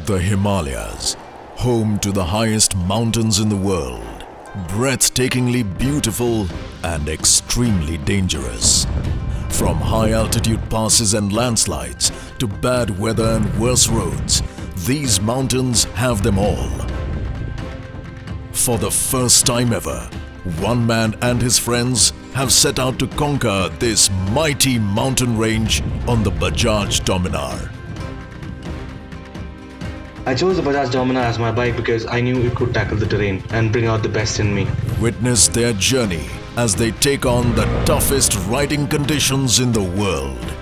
The Himalayas, home to the highest mountains in the world, breathtakingly beautiful and extremely dangerous. From high-altitude passes and landslides to bad weather and worse roads, these mountains have them all. For the first time ever, one man and his friends have set out to conquer this mighty mountain range on the Bajaj Dominar. I chose the Bajaj Dominar as my bike because I knew it could tackle the terrain and bring out the best in me. Witness their journey as they take on the toughest riding conditions in the world.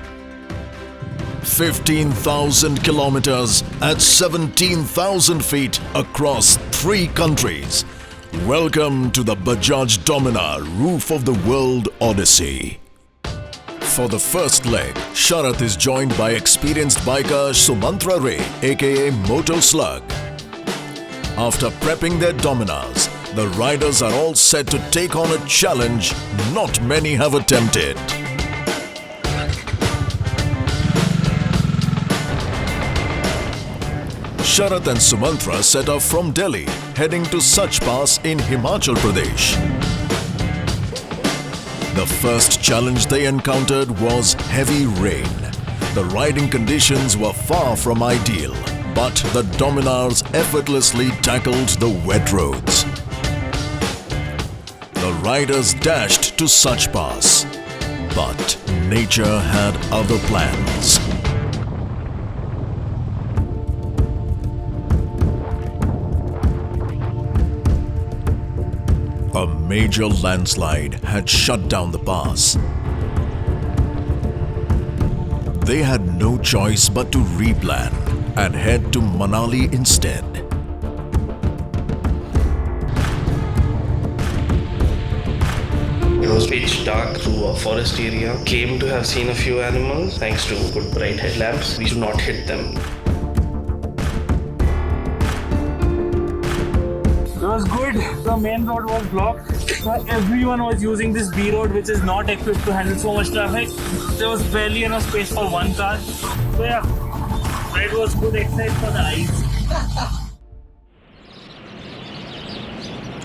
15,000 kilometers at 17,000 feet across 3 countries. Welcome to the Bajaj Dominar Roof of the World Odyssey. For the first leg, Sharath is joined by experienced biker Sumantra Ray, aka Moto Slug. After prepping their Dominars, the riders are all set to take on a challenge not many have attempted. Sharath and Sumantra set off from Delhi, heading to Sach Pass in Himachal Pradesh. The first challenge they encountered was heavy rain. The riding conditions were far from ideal, but the Dominars effortlessly tackled the wet roads. The riders dashed to Sach Pass, but nature had other plans. A major landslide had shut down the pass. They had no choice but to replan and head to Manali instead. It was pitch dark through a forest area. Came to have seen a few animals. Thanks to good bright headlamps, we should not hit them. It was good. The main road was blocked. So everyone was using this B road, which is not equipped to handle so much traffic. There was barely enough space for one car. So yeah, it was good exercise for the eyes.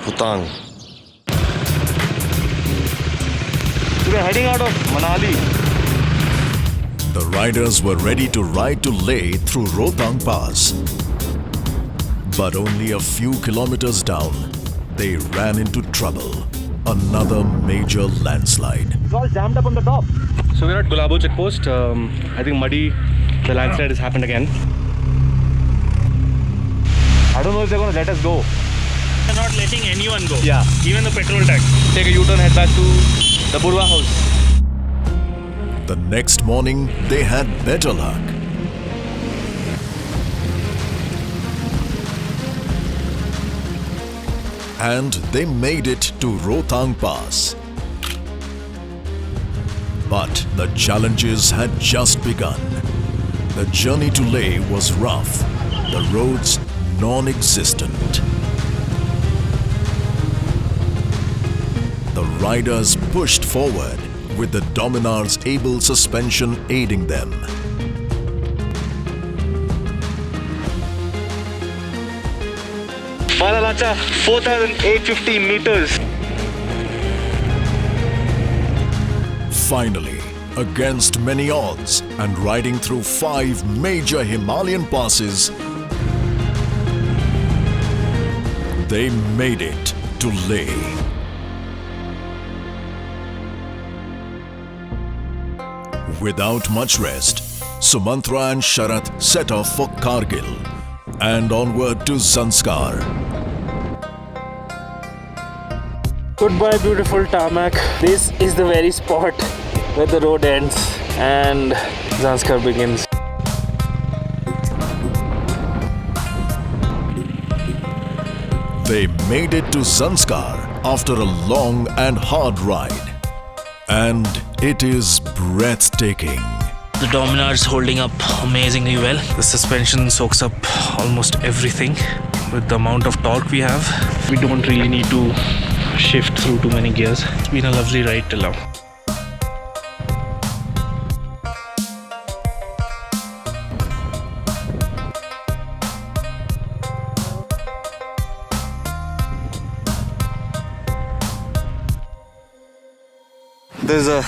Hutang. We are heading out of Manali. The riders were ready to ride to Leh through Rohtang Pass. But only a few kilometers down, they ran into trouble. Another major landslide. It's all jammed up on the top. So we're at Gulabo checkpost. I think muddy. The landslide has happened again. I don't know if they're going to let us go. They're not letting anyone go. Yeah. Even the petrol tax. Take a U-turn, head back to the Burwa house. The next morning, they had better luck. And they made it to Rohtang Pass. But the challenges had just begun. The journey to Leh was rough, the roads non-existent. The riders pushed forward, with the Dominar's able suspension aiding them. Balalacha, 4,850 meters. Finally, against many odds and riding through 5 major Himalayan passes, they made it to Leh. Without much rest, Sumantra and Sharath set off for Kargil and onward to Zanskar. Goodbye, beautiful tarmac. This is the very spot where the road ends and Zanskar begins. They made it to Zanskar after a long and hard ride. And it is breathtaking. The Dominar is holding up amazingly well. The suspension soaks up almost everything. With the amount of torque we have, we don't really need to shift through too many gears. It's been a lovely ride till now. There's a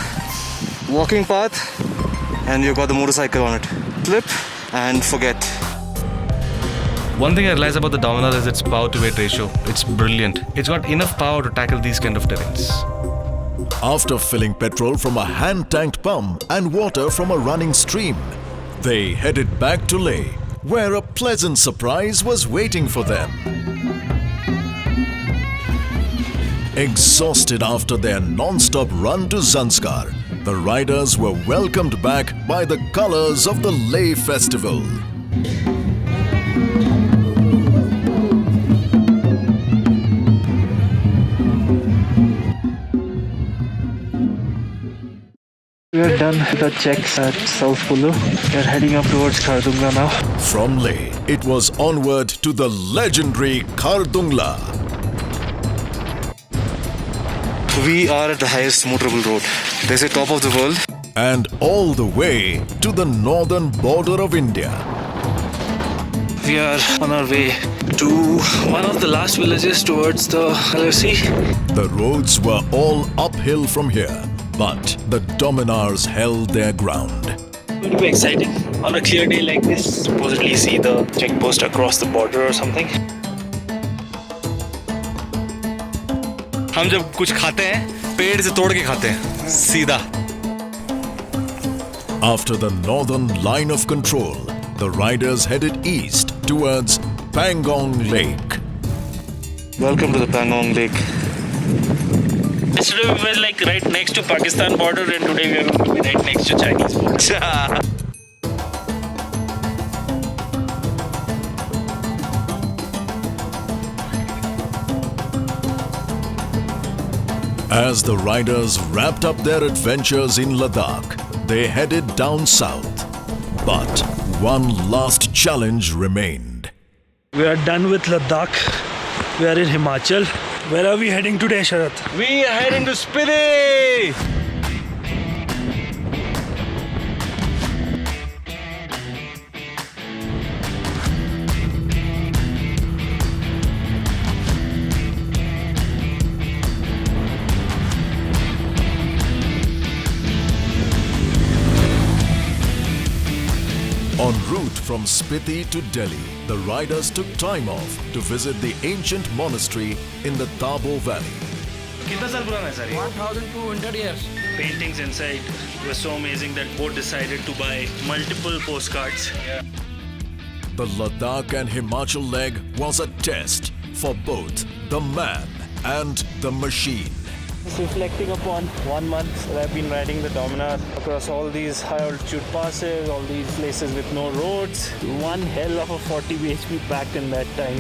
walking path and you've got the motorcycle on it. Flip and forget. One thing I realized about the Dominar is its power to weight ratio. It's brilliant. It's got enough power to tackle these kind of terrains. After filling petrol from a hand-tanked pump and water from a running stream, they headed back to Leh, where a pleasant surprise was waiting for them. Exhausted after their non-stop run to Zanskar, the riders were welcomed back by the colors of the Leh festival. We are done with the checks at South Pulu. We are heading up towards Khardungla now. From Leh, it was onward to the legendary Khardungla. We are at the highest motorable road. They say top of the world. And all the way to the northern border of India. We are on our way to one of the last villages towards the odyssey. The roads were all uphill from here, but the Dominars held their ground. It's going to be exciting on a clear day like this. Supposedly see the checkpost across the border or something. हम जब कुछ खाते हैं पेड़ से तोड़ के खाते हैं सीधा. After the northern line of control, the riders headed east towards Pangong Lake. Welcome to the Pangong Lake. Yesterday we were like right next to Pakistan border and today we are going to be right next to Chinese border. As the riders wrapped up their adventures in Ladakh, they headed down south. But one last challenge remained. We are done with Ladakh. We are in Himachal. Where are we heading today, Sharath? We are heading to Spiti! En route from Spiti to Delhi, the riders took time off to visit the ancient monastery in the Tabo Valley. कितना साल पुराना है sir ये? 1200 years. Paintings inside were so amazing that both decided to buy multiple postcards. The Ladakh and Himachal leg was a test for both the man and the machine. Reflecting upon 1 month that I've been riding the Dominar across all these high altitude passes, all these places with no roads. One hell of a 40 bhp packed in that time.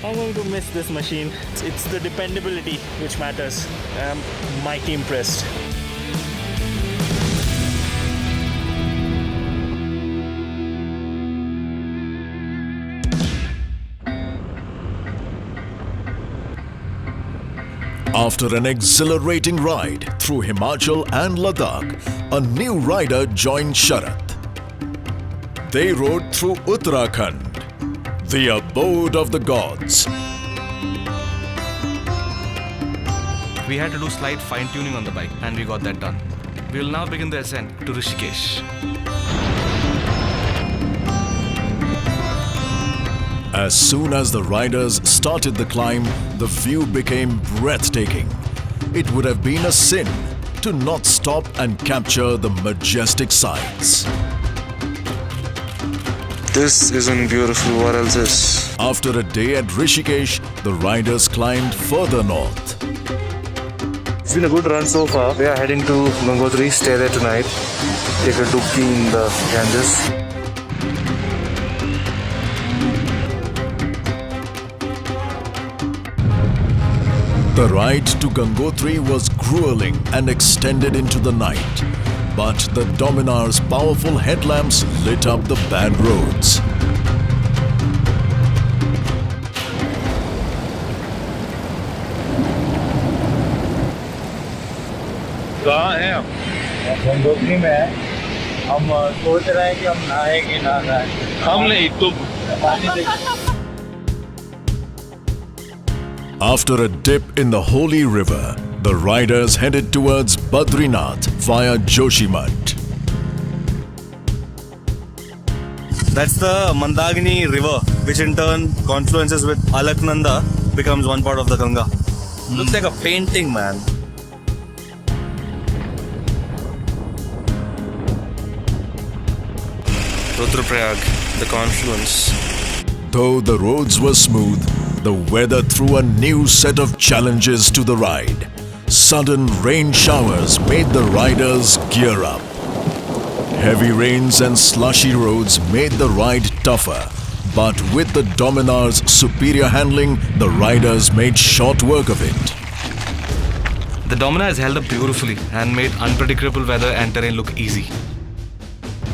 I'm going to miss this machine. It's the dependability which matters. I'm mighty impressed. After an exhilarating ride through Himachal and Ladakh, a new rider joined Sharath. They rode through Uttarakhand, the abode of the gods. We had to do slight fine-tuning on the bike and we got that done. We will now begin the ascent to Rishikesh. As soon as the riders started the climb, the view became breathtaking. It would have been a sin to not stop and capture the majestic sights. This isn't beautiful. What else is? After a day at Rishikesh, the riders climbed further north. It's been a good run so far. We are heading to Gangotri. Stay there tonight. Take a dubki in the Ganges. The ride to Gangotri was grueling and extended into the night, but the Dominar's powerful headlamps lit up the bad roads. कहाँ हैं हम? गंगोत्री में है. हम सोच रहे हैं कि हम नहाए कि ना नहाए. हम नहीं तुम. After a dip in the holy river, The riders headed towards Badrinath via Joshimath. That's the Mandagini river, which in turn confluences with Alaknanda, becomes one part of the Ganga. Looks like a painting, man. Rudraprayag, the confluence. Though the roads were smooth, the weather threw a new set of challenges to the ride. Sudden rain showers made the riders gear up. Heavy rains and slushy roads made the ride tougher, but with the Dominar's superior handling, the riders made short work of it. The Dominar has held up beautifully and made unpredictable weather and terrain look easy.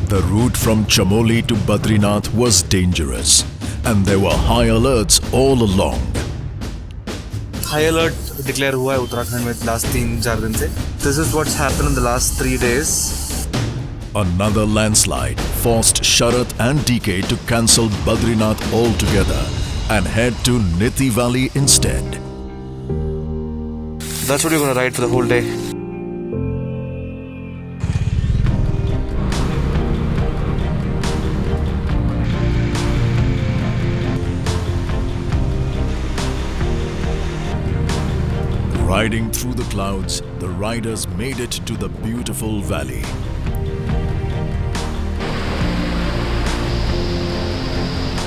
The route from Chamoli to Badrinath was dangerous, and there were high alerts all along. High alert declare हुआ है उत्तराखंड में last 3-4 दिन से. This is what's happened in the last 3 days. Another landslide forced Sharat and DK to cancel Badrinath altogether and head to Nithi Valley instead. That's what you're gonna ride for the whole day. Riding through the clouds, the riders made it to the beautiful valley.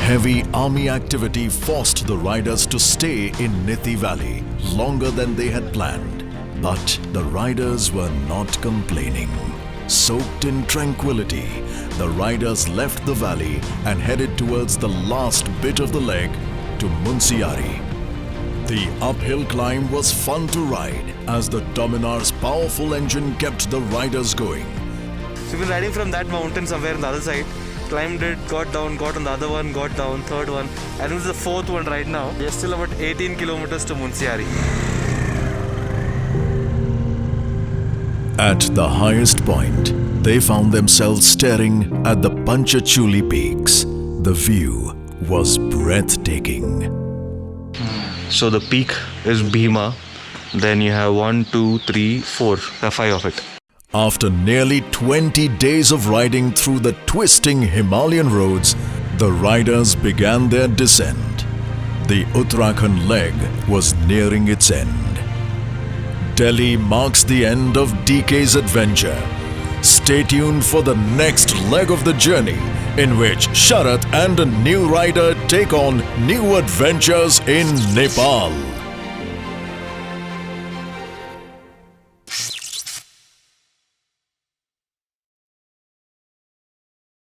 Heavy army activity forced the riders to stay in Nithi Valley longer than they had planned. But the riders were not complaining. Soaked in tranquility, the riders left the valley and headed towards the last bit of the leg to Munsiari. The uphill climb was fun to ride as the Dominar's powerful engine kept the riders going. So we've been riding from that mountain somewhere on the other side. Climbed it, got down, got on the other one, got down, third one, and this is the fourth one right now. We are still about 18 kilometers to Munsiari. At the highest point, they found themselves staring at the Panchachuli peaks. The view was breathtaking. So the peak is Bhima. Then you have 1, 2, 3, 4. There are 5 of it. After nearly 20 days of riding through the twisting Himalayan roads, the riders began their descent. The Uttarakhand leg was nearing its end. Delhi marks the end of DK's adventure. Stay tuned for the next leg of the journey, in which Sharat and a new rider take on new adventures in Nepal.